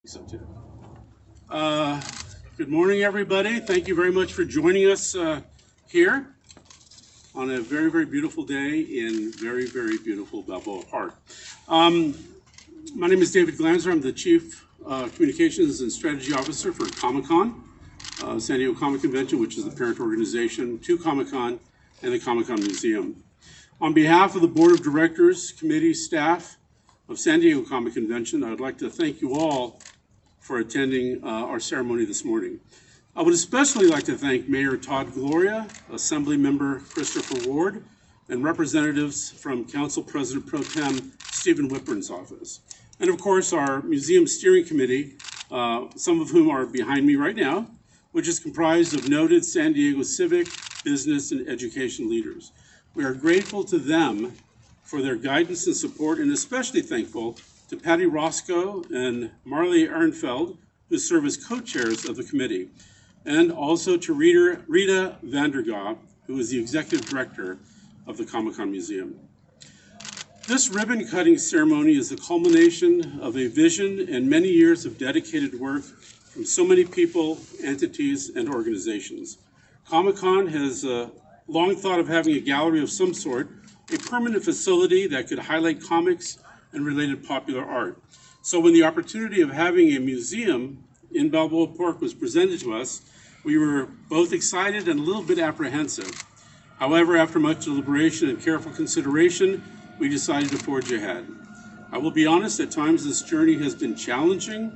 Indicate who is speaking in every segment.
Speaker 1: So too. Good morning, everybody. Thank you very much for joining us here on a very, very beautiful day in very, very beautiful Balboa Park. My name is David Glanzer. I'm the Chief Communications and Strategy Officer for Comic-Con, San Diego Comic Convention, which is the parent organization to Comic-Con and the Comic-Con Museum. On behalf of the Board of Directors, committee, staff of San Diego Comic Convention, I would like to thank you all for attending our ceremony this morning. I would especially like to thank Mayor Todd Gloria, Assembly Member Christopher Ward, and representatives from Council President Pro Tem Stephen Whitburn's office. And of course, our Museum Steering Committee, some of whom are behind me right now, which is comprised of noted San Diego civic, business, and education leaders. We are grateful to them for their guidance and support, and especially thankful to Patty Roscoe and Marley Ehrenfeld, who serve as co-chairs of the committee, and also to Rita Vandergaard, who is the executive director of the Comic-Con Museum. This ribbon-cutting ceremony is the culmination of a vision and many years of dedicated work from so many people, entities, and organizations. Comic-Con has long thought of having a gallery of some sort, a permanent facility that could highlight comics and related popular art. So when the opportunity of having a museum in Balboa Park was presented to us, we were both excited and a little bit apprehensive. However, after much deliberation and careful consideration, we decided to forge ahead. I will be honest, at times this journey has been challenging,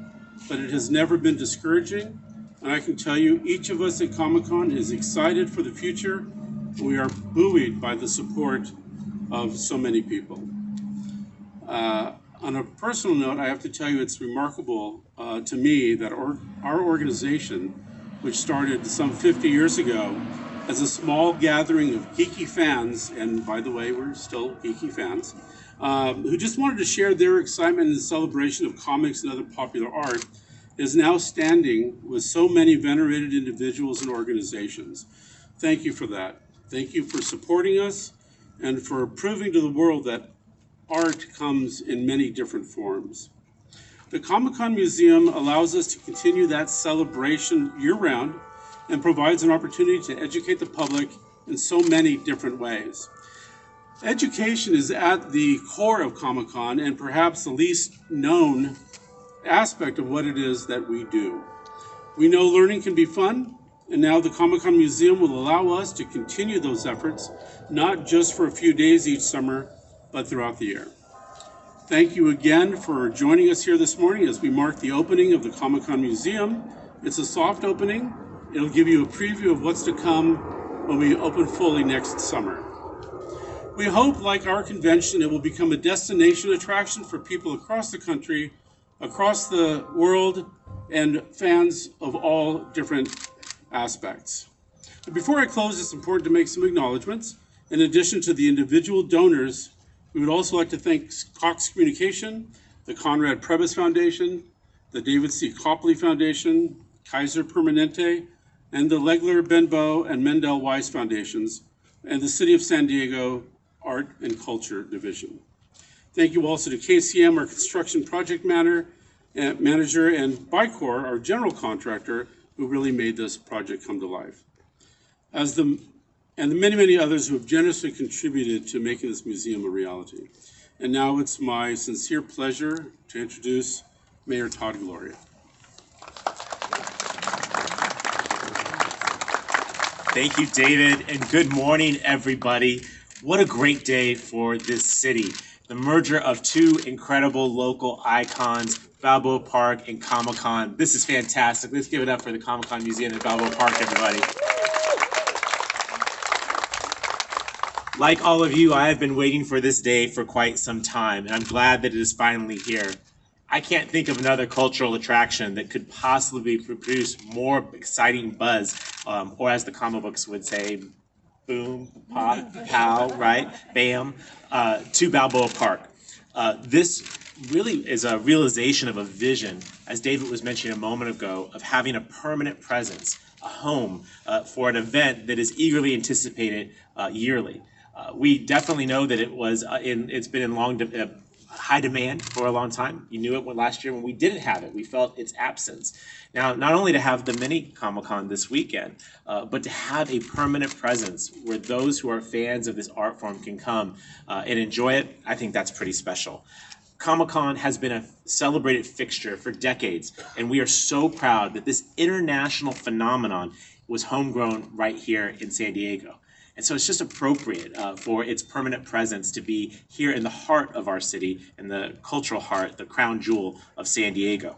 Speaker 1: but it has never been discouraging. And I can tell you, each of us at Comic-Con is excited for the future. We are buoyed by the support of so many people. On a personal note, I have to tell you it's remarkable to me that our organization, which started some 50 years ago as a small gathering of geeky fans, and by the way, we're still geeky fans, who just wanted to share their excitement and celebration of comics and other popular art, is now standing with so many venerated individuals and organizations. Thank you for that. Thank you for supporting us and for proving to the world that art comes in many different forms. The Comic-Con Museum allows us to continue that celebration year-round and provides an opportunity to educate the public in so many different ways. Education is at the core of Comic-Con and perhaps the least known aspect of what it is that we do. We know learning can be fun, and now the Comic-Con Museum will allow us to continue those efforts, not just for a few days each summer, but throughout the year. Thank you again for joining us here this morning as we mark the opening of the Comic-Con Museum. It's a soft opening. It'll give you a preview of what's to come when we open fully next summer. We hope, like our convention, it will become a destination attraction for people across the country, across the world, and fans of all different aspects. But before I close, it's important to make some acknowledgments. In addition to the individual donors, we would also like to thank Cox Communication, the Conrad Prebys Foundation, the David C. Copley Foundation, Kaiser Permanente, and the Legler, Benbow, and Mendel Weiss Foundations, and the City of San Diego Art and Culture Division. Thank you also to KCM, our construction project manager, and Bicor, our general contractor, who really made this project come to life. And the many, many others who have generously contributed to making this museum a reality. And now it's my sincere pleasure to introduce Mayor Todd Gloria.
Speaker 2: Thank you, David, and good morning, everybody. What a great day for this city. The merger of two incredible local icons, Balboa Park and Comic-Con. This is fantastic. Let's give it up for the Comic-Con Museum at Balboa Park, everybody. Like all of you, I have been waiting for this day for quite some time, and I'm glad that it is finally here. I can't think of another cultural attraction that could possibly produce more exciting buzz, or as the comic books would say, boom, pop, pow, right, bam, to Balboa Park. This really is a realization of a vision, as David was mentioning a moment ago, of having a permanent presence, a home for an event that is eagerly anticipated yearly. We definitely know that it's been in long high demand for a long time. You knew it last year when we didn't have it. We felt its absence. Now, not only to have the mini Comic-Con this weekend, but to have a permanent presence where those who are fans of this art form can come and enjoy it, I think that's pretty special. Comic-Con has been a celebrated fixture for decades, and we are so proud that this international phenomenon was homegrown right here in San Diego. And so it's just appropriate for its permanent presence to be here in the heart of our city, in the cultural heart, the crown jewel of San Diego.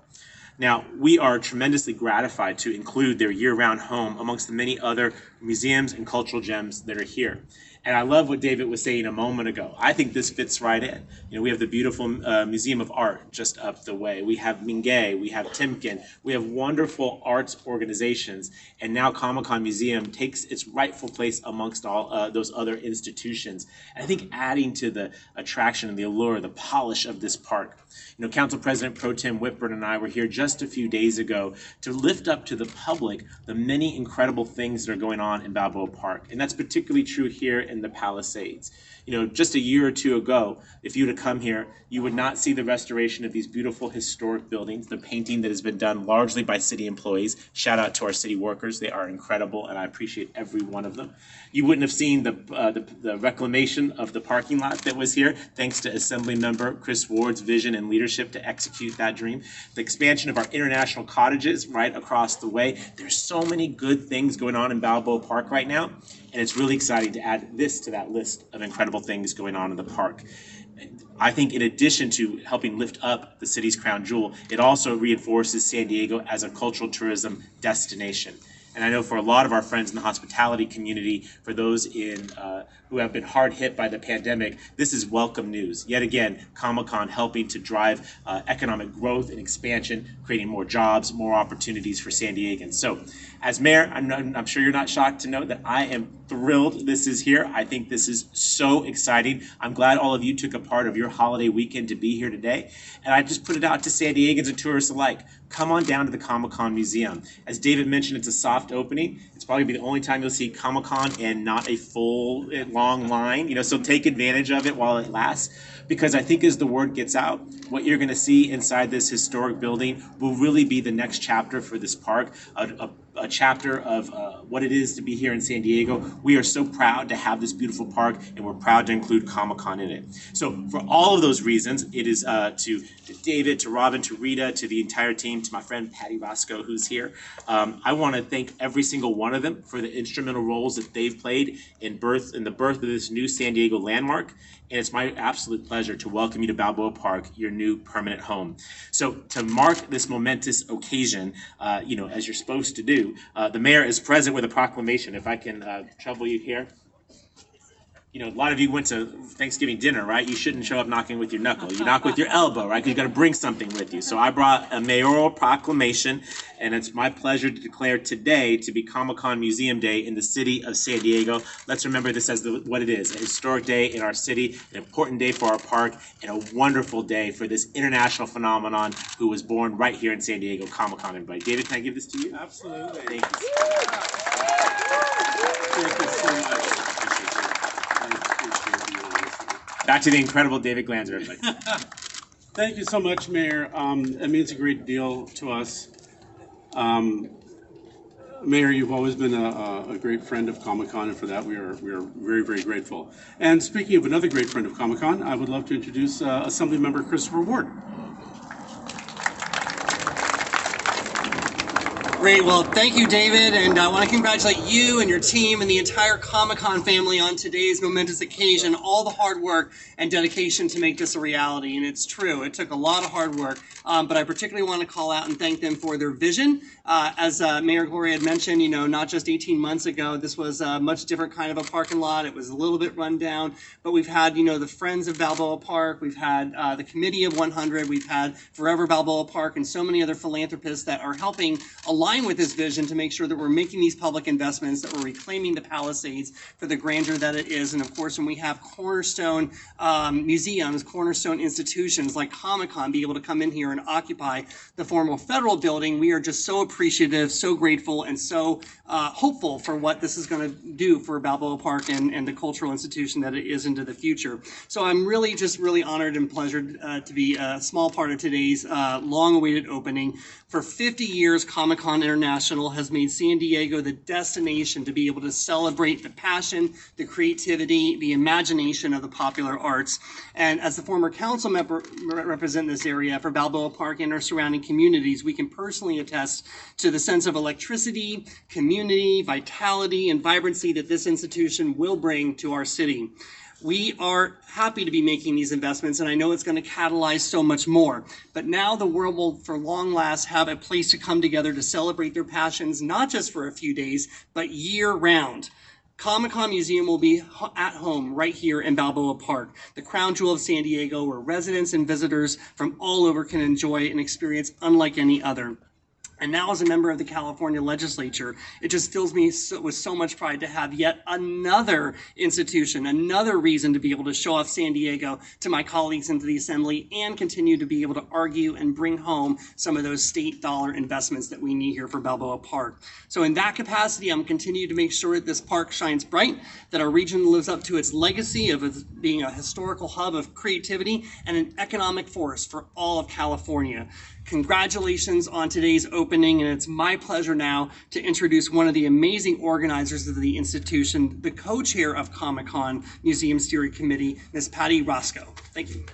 Speaker 2: Now, we are tremendously gratified to include their year-round home amongst the many other museums and cultural gems that are here. And I love what David was saying a moment ago. I think this fits right in. You know, we have the beautiful Museum of Art just up the way. We have Mingay, we have Timken, we have wonderful arts organizations, and now Comic-Con Museum takes its rightful place amongst all those other institutions. And I think adding to the attraction and the allure, the polish of this park. You know, Council President Pro Tem Whitburn and I were here just a few days ago to lift up to the public the many incredible things that are going on in Balboa Park. And that's particularly true here in the Palisades. You know, just a year or two ago, if you were to come here, you would not see the restoration of these beautiful historic buildings, the painting that has been done largely by city employees. Shout out to our city workers. They are incredible, and I appreciate every one of them. You wouldn't have seen the reclamation of the parking lot that was here, thanks to Assembly Member Chris Ward's vision and leadership to execute that dream. The expansion of our international cottages right across the way. There's so many good things going on in Balboa Park right now, and it's really exciting to add this to that list of incredible things going on in the park. I think in addition to helping lift up the city's crown jewel, it also reinforces San Diego as a cultural tourism destination. And I know for a lot of our friends in the hospitality community, for those who have been hard hit by the pandemic, this is welcome news. Yet again, Comic-Con helping to drive economic growth and expansion, creating more jobs, more opportunities for San Diegans. So as mayor, I'm sure you're not shocked to know that I am thrilled this is here. I think this is so exciting. I'm glad all of you took a part of your holiday weekend to be here today. And I just put it out to San Diegans and tourists alike. Come on down to the Comic-Con Museum. As David mentioned, it's a soft opening. It's probably be the only time you'll see Comic-Con and not a full, long line. You know, so take advantage of it while it lasts. Because I think as the word gets out, what you're going to see inside this historic building will really be the next chapter for this park, a chapter of what it is to be here in San Diego. We are so proud to have this beautiful park, and we're proud to include Comic-Con in it. So for all of those reasons, it is to David, to Robin, to Rita, to the entire team, to my friend Patty Roscoe, who's here. I want to thank every single one of them for the instrumental roles that they've played in the birth of this new San Diego landmark. And it's my absolute pleasure to welcome you to Balboa Park, your new permanent home. So to mark this momentous occasion, as you're supposed to do, the mayor is present with a proclamation. If I can trouble you here. You know, a lot of you went to Thanksgiving dinner, right? You shouldn't show up knocking with your knuckle. You knock with your elbow, right? Because you got to bring something with you. So I brought a mayoral proclamation, and it's my pleasure to declare today to be Comic-Con Museum Day in the city of San Diego. Let's remember this as what it is, a historic day in our city, an important day for our park, and a wonderful day for this international phenomenon who was born right here in San Diego, Comic-Con. Everybody. David, can I give this to you?
Speaker 1: Absolutely.
Speaker 2: Thank you.
Speaker 1: Thank you so much.
Speaker 2: Back to the incredible David Glanzer, everybody.
Speaker 1: Thank you so much, Mayor. It means a great deal to us. Mayor, you've always been a great friend of Comic-Con, and for that we are very, very grateful. And speaking of another great friend of Comic-Con, I would love to introduce Assemblymember Christopher Ward.
Speaker 3: Great. Well, thank you, David, and I want to congratulate you and your team and the entire Comic-Con family on today's momentous occasion, all the hard work and dedication to make this a reality. And it's true, it took a lot of hard work, but I particularly want to call out and thank them for their vision. As Mayor Gloria had mentioned, you know, not just 18 months ago, this was a much different kind of a parking lot. It was a little bit run down, but we've had, you know, the Friends of Balboa Park, we've had the Committee of 100, we've had Forever Balboa Park, and so many other philanthropists that are helping align with this vision to make sure that we're making these public investments, that we're reclaiming the Palisades for the grandeur that it is. And of course, when we have cornerstone museums, cornerstone institutions like Comic-Con be able to come in here and occupy the former federal building. We are just so appreciative, so grateful, and so hopeful for what this is going to do for Balboa Park and the cultural institution that it is into the future. So I'm really honored and pleasured to be a small part of today's long-awaited opening. For 50 years, Comic-Con International has made San Diego the destination to be able to celebrate the passion, the creativity, the imagination of the popular arts. And as the former council member representing this area for Balboa Park and our surrounding communities, we can personally attest to the sense of electricity, community, vitality, and vibrancy that this institution will bring to our city. We are happy to be making these investments, and I know it's going to catalyze so much more. But now the world will, for long last, have a place to come together to celebrate their passions, not just for a few days, but year-round. Comic-Con Museum will be at home right here in Balboa Park, the crown jewel of San Diego, where residents and visitors from all over can enjoy an experience unlike any other. And now, as a member of the California legislature, it just fills me with so much pride to have yet another institution, another reason to be able to show off San Diego to my colleagues into the Assembly and continue to be able to argue and bring home some of those state dollar investments that we need here for Balboa Park. So in that capacity, I'm continuing to make sure that this park shines bright, that our region lives up to its legacy of being a historical hub of creativity and an economic force for all of California. Congratulations on today's opening, and it's my pleasure now to introduce one of the amazing organizers of the institution, the co-chair of Comic-Con Museum Steering Committee, Ms. Patty Roscoe. Thank you.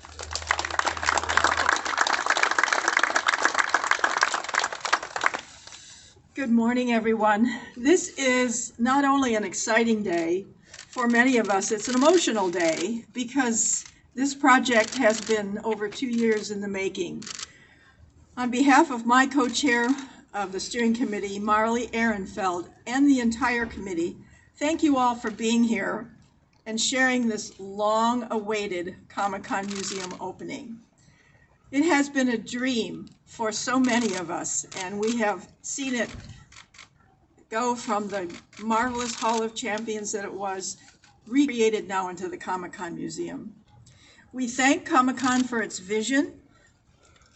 Speaker 4: Good morning, everyone. This is not only an exciting day, for many of us it's an emotional day because this project has been over 2 years in the making. On behalf of my co-chair of the steering committee, Marley Ehrenfeld, and the entire committee, thank you all for being here and sharing this long-awaited Comic-Con Museum opening. It has been a dream for so many of us, and we have seen it go from the marvelous Hall of Champions that it was, recreated now into the Comic-Con Museum. We thank Comic-Con for its vision,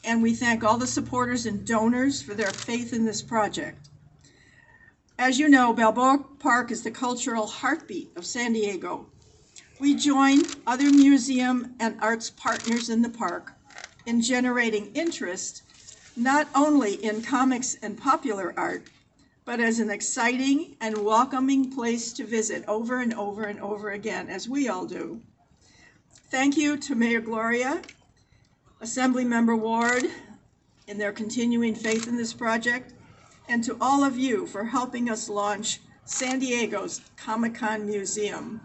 Speaker 4: and we thank all the supporters and donors for their faith in this project. As you know, Balboa Park is the cultural heartbeat of San Diego. We join other museum and arts partners in the park in generating interest not only in comics and popular art, but as an exciting and welcoming place to visit over and over and over again, as we all do. Thank you to Mayor Gloria, Assemblymember Ward, in their continuing faith in this project, and to all of you for helping us launch San Diego's Comic-Con Museum.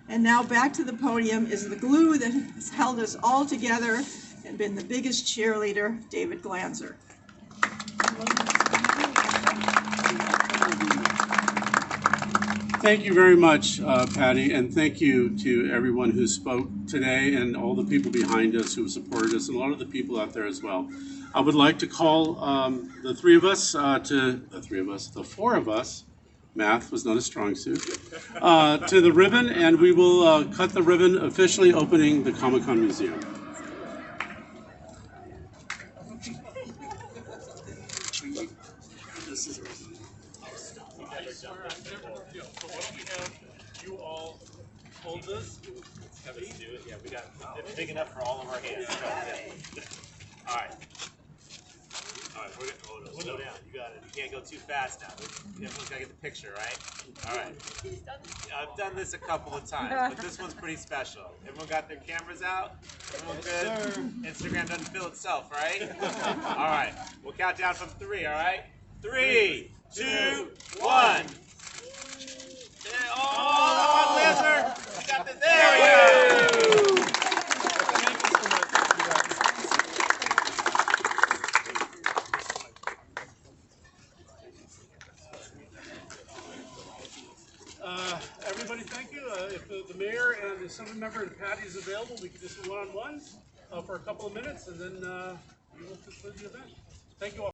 Speaker 4: And now back to the podium is the glue that has held us all together and been the biggest cheerleader, David Glanzer.
Speaker 1: Thank you very much, Patty, and thank you to everyone who spoke today and all the people behind us who supported us and a lot of the people out there as well. I would like to call the four of us, math was not a strong suit, to the ribbon, and we will cut the ribbon, officially opening the Comic-Con Museum. You all hold this.
Speaker 2: Have us do it. Yeah, we got it's big enough for all of our hands. All right. All right, we're gonna slow down. You got it. You can't go too fast now. Everyone's gotta get the picture, right? All right. I've done this a couple of times, but this one's pretty special. Everyone got their cameras out? Everyone good? Instagram doesn't fill itself, right? All right. We'll count down from 3, all right? 3, 2, 1. Oh, come on, Lancer! You got this. There we go!
Speaker 1: Everybody, thank you. If the mayor and the assembly member and Patty is available, we can do some one-on-ones for a couple of minutes, and then we will conclude the event. Thank you all.